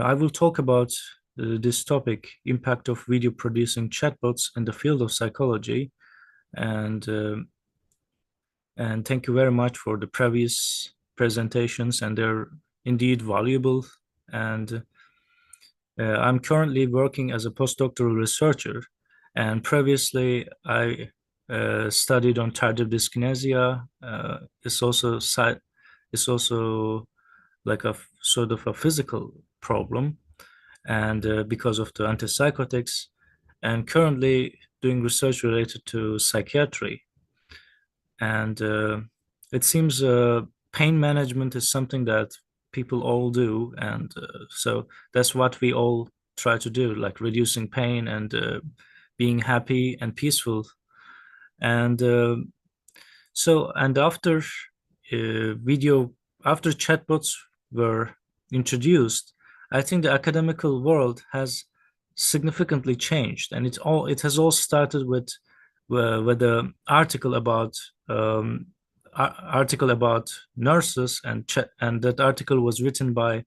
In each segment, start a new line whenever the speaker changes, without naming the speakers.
I will talk about this topic, impact of video producing chatbots in the field of psychology, and uh, and thank you very much for the previous presentations, and they're indeed valuable. And I'm currently working as a postdoctoral researcher, and previously I studied on tardive dyskinesia. It's also like sort of a physical problem, and because of the antipsychotics, and currently doing research related to psychiatry. And it seems pain management is something that people all do, and so that's what we all try to do, like reducing pain and being happy and peaceful. And after video, after chatbots were introduced, I think the academical world has significantly changed, and it has all started with the article about nurses, and that article was written by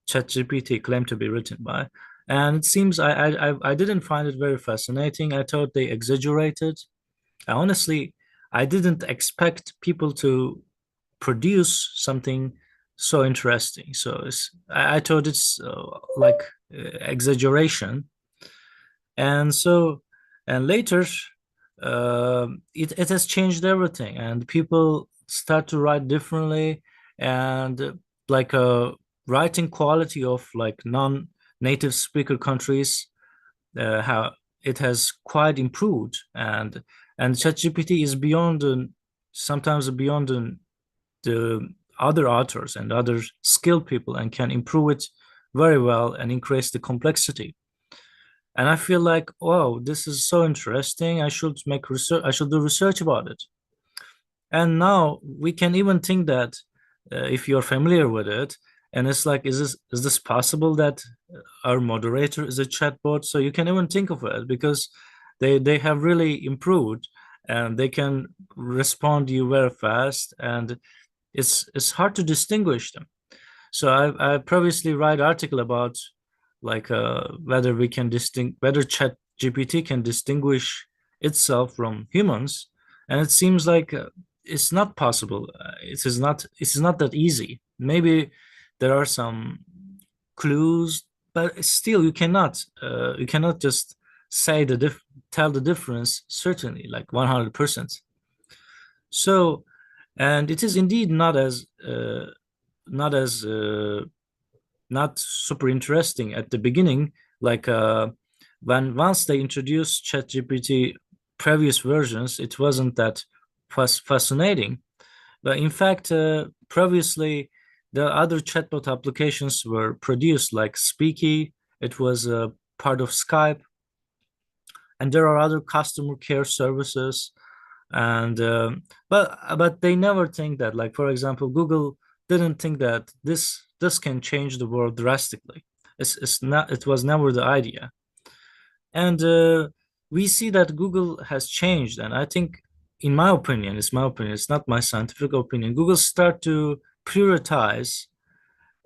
ChatGPT, claimed to be written by. And it seems I didn't find it very fascinating. I thought they exaggerated. Honestly, I didn't expect people to produce something so interesting. So I thought it's like exaggeration. And so, and later, it has changed everything, and people start to write differently, and like writing quality of like non-native speaker countries, how it has quite improved, and ChatGPT is beyond sometimes beyond the other authors and other skilled people, and can improve it very well and increase the complexity. And I feel like, wow, this is so interesting. I should make research. I should do research about it. And now we can even think that if you're familiar with it, and it's like, is this possible that our moderator is a chatbot? So you can even think of it, because they have really improved, and they can respond to you very fast, and it's hard to distinguish them. So I previously write article about like whether Chat GPT can distinguish itself from humans, and it seems like it's not possible. It is not that easy. Maybe there are some clues, but still you cannot just say tell the difference certainly, like 100%. So, and it is indeed not as not super interesting at the beginning. Like when once they introduced ChatGPT previous versions, it wasn't that fascinating. But in fact, previously the other chatbot applications were produced, like Speaky. It was a part of Skype, and there are other customer care services. And but they never think that, like for example, Google didn't think that this can change the world drastically. It's not, it was never the idea. And we see that Google has changed, and I think, in my opinion, it's not my scientific opinion, Google start to prioritize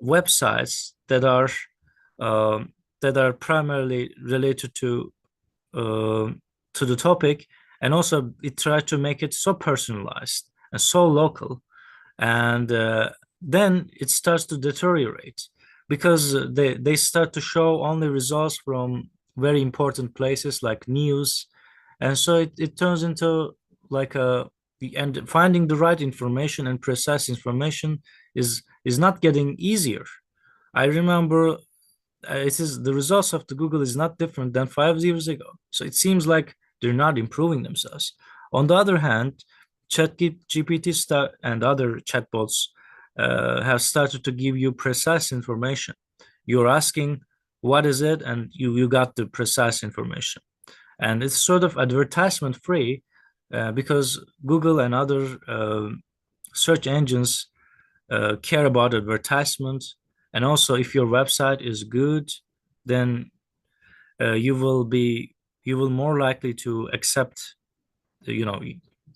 websites that are primarily related uh, to the topic, and also it tried to make it so personalized and so local, and then it starts to deteriorate, because they start to show only results from very important places like news, and so it turns into like and finding the right information and precise information is not getting easier. I remember it is the results of the Google is not different than 5 years ago. So it seems like they're not improving themselves. On the other hand, ChatGPT and other chatbots have started to give you precise information. You're asking what is it, and you got the precise information, and it's sort of advertisement free, because Google and other search engines care about advertisement. And also, if your website is good, then you will be you will more likely to accept, you know,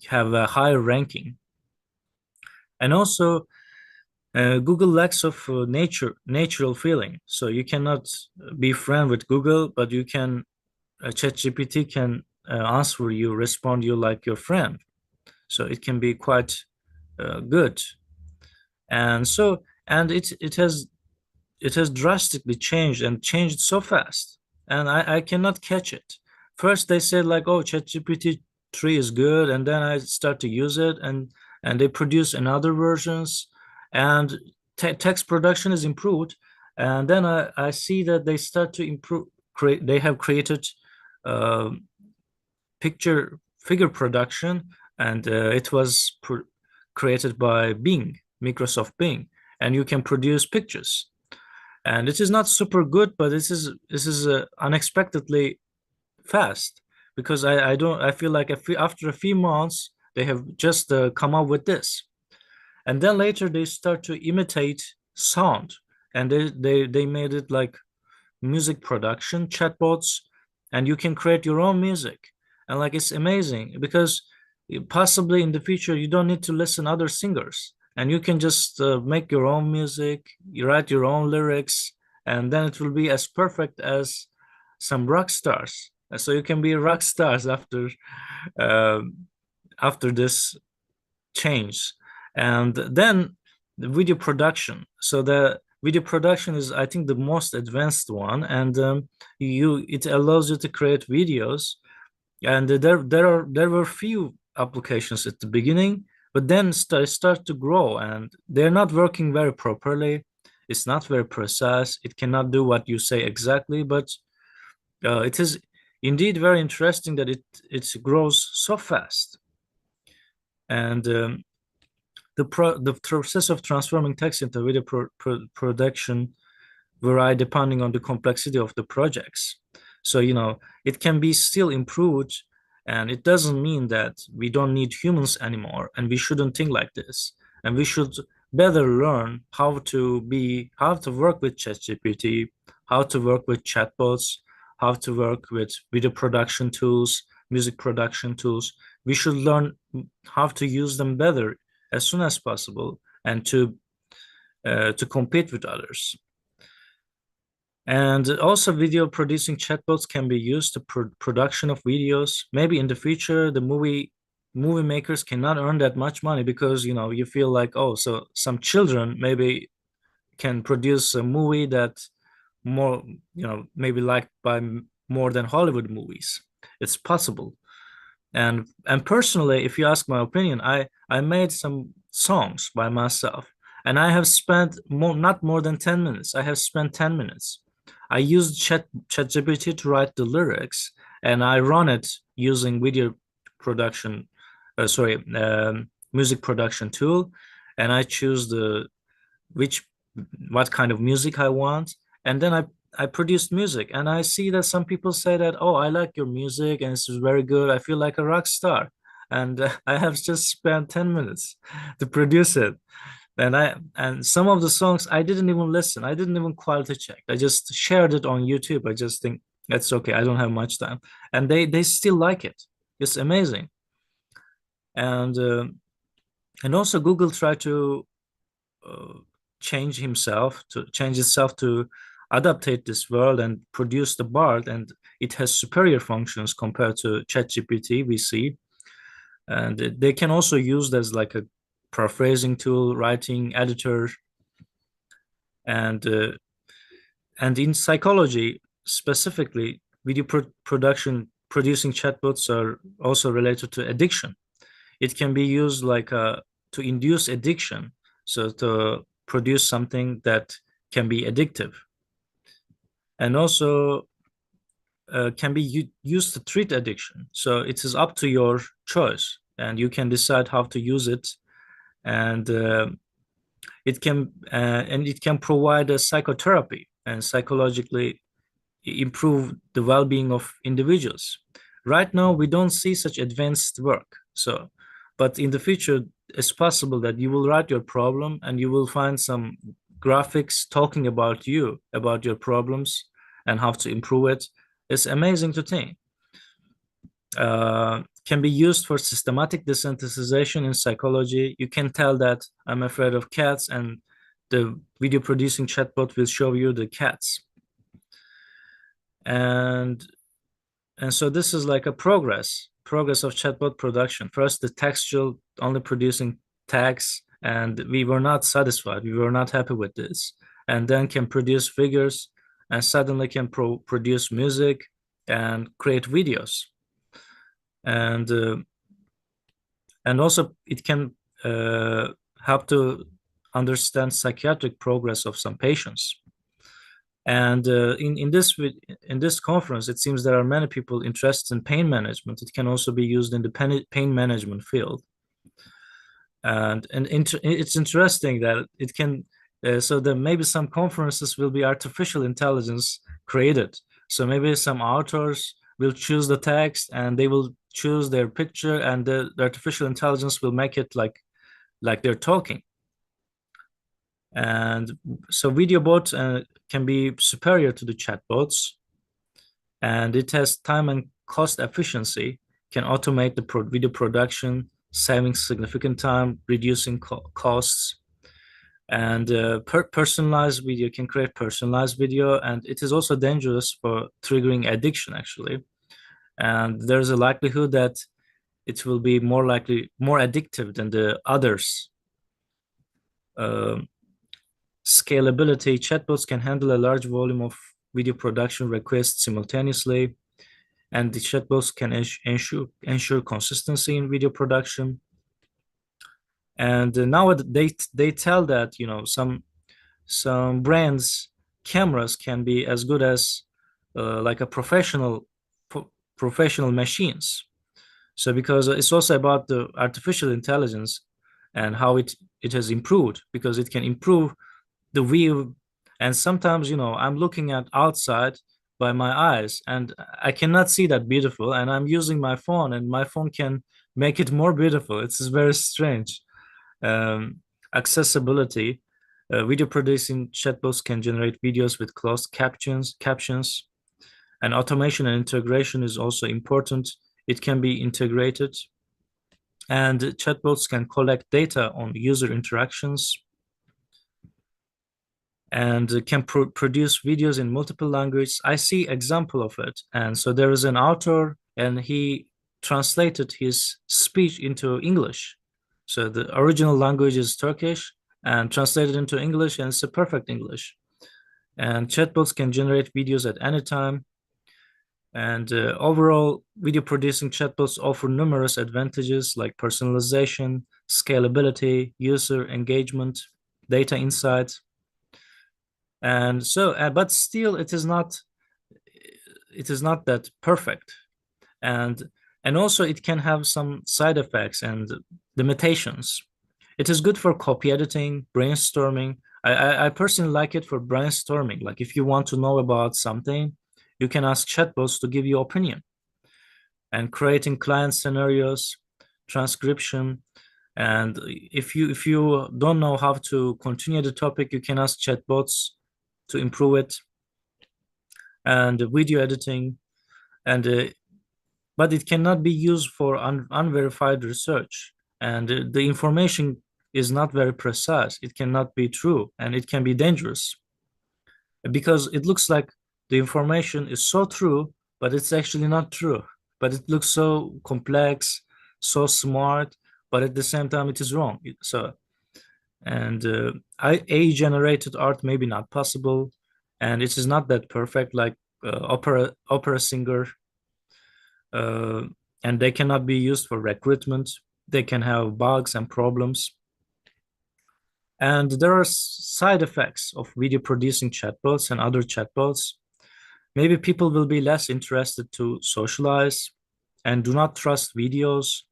have a higher ranking. And also, Google lacks of natural feeling, so you cannot be friend with Google, but you can ChatGPT can answer you, respond you like your friend. So it can be quite good, and so and it has drastically changed and changed so fast, and I cannot catch it. First they said like, oh, ChatGPT 3 is good, and then I start to use it, and they produce another versions, and text production is improved, and then I see that they start to improve. They have created uh, picture figure production, and it was created by Bing, Microsoft Bing, and you can produce pictures, and it is not super good, but this is unexpectedly fast, because I don't I feel like after a few months they have just come up with this, and then later they start to imitate sound, and they made it like music production chatbots, and you can create your own music, and like it's amazing because possibly in the future you don't need to listen other singers, and you can just make your own music, you write your own lyrics, and then it will be as perfect as some rock stars. So you can be rock stars um, after this change. And then the video production. So the video production is, I think, the most advanced one, and you it allows you to create videos. And there were few applications at the beginning, but then start to grow, and they're not working very properly. It's not very precise. It cannot do what you say exactly, but it is indeed very interesting that it grows so fast. And the process of transforming text into video production vary depending on the complexity of the projects. So, it can be still improved, and it doesn't mean that we don't need humans anymore, and we shouldn't think like this. And we should better learn how to work with ChatGPT, how to work with chatbots, how to work with video production tools, music production tools. We should learn how to use them better as soon as possible, and to compete with others. And also, video producing chatbots can be used to production of videos. Maybe in the future, the movie makers cannot earn that much money, because you feel like, oh, so some children maybe can produce a movie that more maybe liked by more than Hollywood movies. It's possible. And personally, if you ask my opinion, I made some songs by myself, and I have spent not more than 10 minutes. I have spent 10 minutes. I used ChatGPT to write the lyrics, and I run it using video production, sorry, music production tool, and I choose the which what kind of music I want, and then I produced music, and I see that some people say that, oh, I like your music and it's very good. I feel like a rock star, and I have just spent 10 minutes to produce it. And some of the songs I didn't even listen. I didn't even quality check. I just shared it on YouTube. I just think that's okay. I don't have much time, and they still like it. It's amazing. And also Google tried to uh, change itself to adaptate this world and produce the Bard, and it has superior functions compared to ChatGPT we see. And they can also use as like a paraphrasing tool, writing editor, and in psychology specifically, video production producing chatbots are also related to addiction. It can be used like to induce addiction, so to produce something that can be addictive, and also can be used to treat addiction. So it is up to your choice, and you can decide how to use it, and it can provide a psychotherapy and psychologically improve the well-being of individuals. Right now, we don't see such advanced work. So, but in the future, it's possible that you will write your problem and you will find some graphics talking about you, about your problems, and how to improve it. It's amazing to think. Can be used for systematic desensitization in psychology. You can tell that I'm afraid of cats, and the video producing chatbot will show you the cats. And so this is like a progress of chatbot production. First, the textual only producing tags, and we were not satisfied. We were not happy with this. And then can produce figures, and suddenly can produce music and create videos. And also it can help to understand psychiatric progress of some patients. And in this conference, it seems there are many people interested in pain management. It can also be used in the pain management field. And it's interesting that it can. So that maybe some conferences will be artificial intelligence created. So maybe some authors will choose the text and they will choose their picture, and the artificial intelligence will make it like they're talking. And so video bots can be superior to the chatbots, and it has time and cost efficiency, can automate the video production, saving significant time, reducing costs, and personalized video can create personalized video, and it is also dangerous for triggering addiction actually. And there's a likelihood that it will be more addictive than the others. Um, Scalability, chatbots can handle a large volume of video production requests simultaneously, and the chatbots can ensure consistency in video production. And now they tell that some brands cameras can be as good as like a professional machines. So because it's also about the artificial intelligence and how it has improved, because it can improve the view. And sometimes I'm looking at outside by my eyes and I cannot see that beautiful, and I'm using my phone and my phone can make it more beautiful. It's very strange. Accessibility, video producing chatbots can generate videos with closed captions, and automation and integration is also important. It can be integrated, and chatbots can collect data on user interactions, and can produce videos in multiple languages. I see example of it. And so there is an author and he translated his speech into English. So the original language is Turkish and translated into English, and it's a perfect English. And chatbots can generate videos at any time. And overall, video producing chatbots offer numerous advantages like personalization, scalability, user engagement, data insights. And so but still it is not that perfect. and and also it can have some side effects and limitations. It is good for copy editing, brainstorming. I personally like it for brainstorming. Like if you want to know about something, you can ask chatbots to give you opinion, and creating client scenarios, transcription. And if you don't know how to continue the topic, you can ask chatbots to improve it, and video editing. And but it cannot be used for unverified research, and the information is not very precise. It cannot be true, and it can be dangerous because it looks like the information is so true, but it's actually not true. But it looks so complex, so smart, but at the same time it is wrong. So and AI generated art may be not possible, and it is not that perfect like opera singer, uh, and they cannot be used for recruitment. They can have bugs and problems. And there are side effects of video producing chatbots and other chatbots. Maybe people will be less interested to socialize and do not trust videos.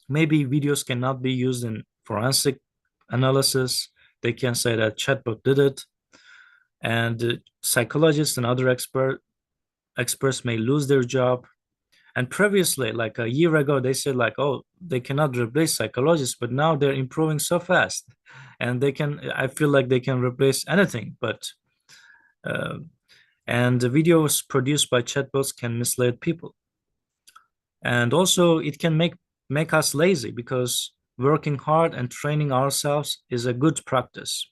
Maybe videos cannot be used in forensic analysis. They can say that chatbot did it. And psychologists and other experts may lose their job. And previously, like a year ago, they said like, oh, they cannot replace psychologists, but now they're improving so fast, and they can. I feel like they can replace anything. But uh, and the videos produced by chatbots can mislead people, and also it can make us lazy because working hard and training ourselves is a good practice.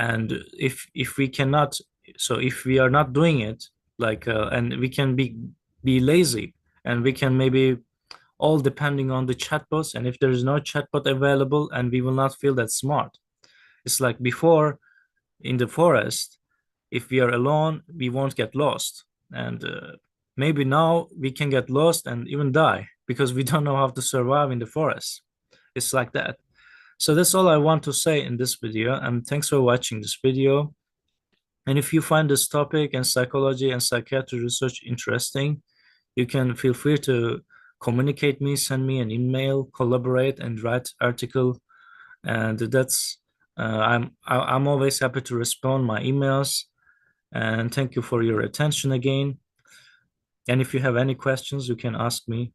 And if we cannot, so if we are not doing it, and we can be lazy, and we can maybe all depending on the chatbots, and if there is no chatbot available, and we will not feel that smart. It's like before in the forest, if we are alone, we won't get lost. And maybe now we can get lost and even die because we don't know how to survive in the forest. It's like that. So that's all I want to say in this video. And thanks for watching this video. And if you find this topic and psychology and psychiatry research interesting, you can feel free to communicate me, send me an email, collaborate, and write article. And that's I'm always happy to respond my emails. And thank you for your attention again. And if you have any questions, you can ask me.